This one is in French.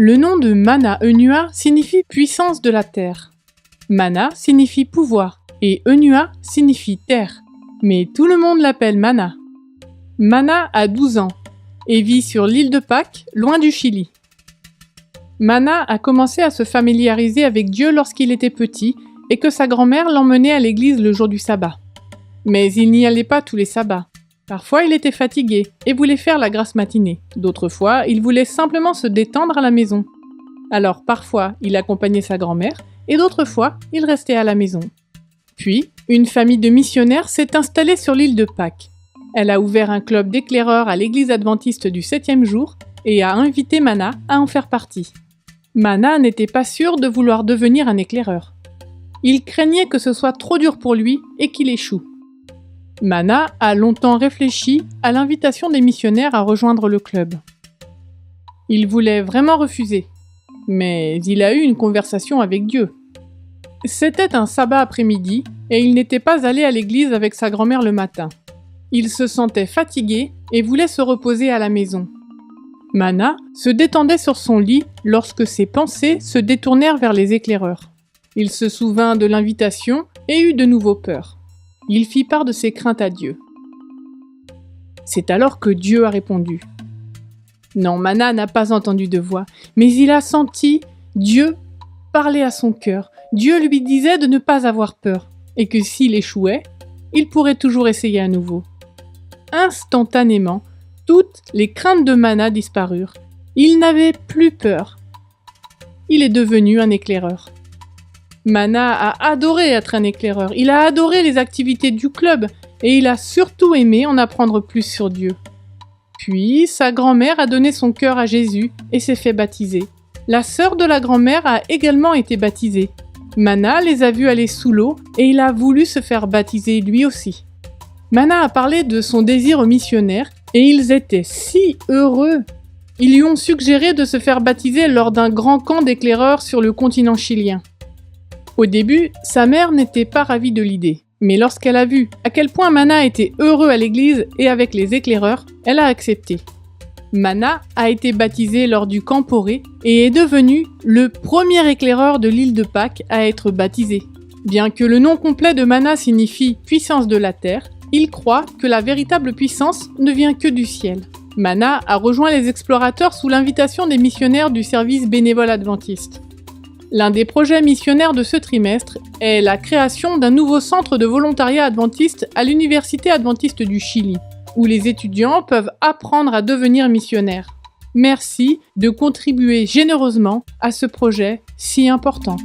Le nom de Mana Enua signifie puissance de la terre. Mana signifie pouvoir et Enua signifie terre. Mais tout le monde l'appelle Mana. Mana a 12 ans et vit sur l'île de Pâques, loin du Chili. Mana a commencé à se familiariser avec Dieu lorsqu'il était petit et que sa grand-mère l'emmenait à l'église le jour du sabbat. Mais il n'y allait pas tous les sabbats. Parfois, il était fatigué et voulait faire la grasse matinée. D'autres fois, il voulait simplement se détendre à la maison. Alors parfois, il accompagnait sa grand-mère et d'autres fois, il restait à la maison. Puis, une famille de missionnaires s'est installée sur l'île de Pâques. Elle a ouvert un club d'éclaireurs à l'église adventiste du 7e jour et a invité Mana à en faire partie. Mana n'était pas sûr de vouloir devenir un éclaireur. Il craignait que ce soit trop dur pour lui et qu'il échoue. Mana a longtemps réfléchi à l'invitation des missionnaires à rejoindre le club. Il voulait vraiment refuser, mais il a eu une conversation avec Dieu. C'était un sabbat après-midi et il n'était pas allé à l'église avec sa grand-mère le matin. Il se sentait fatigué et voulait se reposer à la maison. Mana se détendait sur son lit lorsque ses pensées se détournèrent vers les éclaireurs. Il se souvint de l'invitation et eut de nouveau peur. Il fit part de ses craintes à Dieu. C'est alors que Dieu a répondu. Non, Mana n'a pas entendu de voix, mais il a senti Dieu parler à son cœur. Dieu lui disait de ne pas avoir peur, et que s'il échouait, il pourrait toujours essayer à nouveau. Instantanément, toutes les craintes de Mana disparurent. Il n'avait plus peur. Il est devenu un éclaireur. Mana a adoré être un éclaireur, il a adoré les activités du club et il a surtout aimé en apprendre plus sur Dieu. Puis, sa grand-mère a donné son cœur à Jésus et s'est fait baptiser. La sœur de la grand-mère a également été baptisée. Mana les a vus aller sous l'eau et il a voulu se faire baptiser lui aussi. Mana a parlé de son désir missionnaire et ils étaient si heureux. Ils lui ont suggéré de se faire baptiser lors d'un grand camp d'éclaireurs sur le continent chilien. Au début, sa mère n'était pas ravie de l'idée, mais lorsqu'elle a vu à quel point Mana était heureux à l'église et avec les éclaireurs, elle a accepté. Mana a été baptisé lors du camp Poré et est devenu le premier éclaireur de l'île de Pâques à être baptisé. Bien que le nom complet de Mana signifie « puissance de la terre », il croit que la véritable puissance ne vient que du ciel. Mana a rejoint les explorateurs sous l'invitation des missionnaires du service bénévole adventiste. L'un des projets missionnaires de ce trimestre est la création d'un nouveau centre de volontariat adventiste à l'Université adventiste du Chili, où les étudiants peuvent apprendre à devenir missionnaires. Merci de contribuer généreusement à ce projet si important.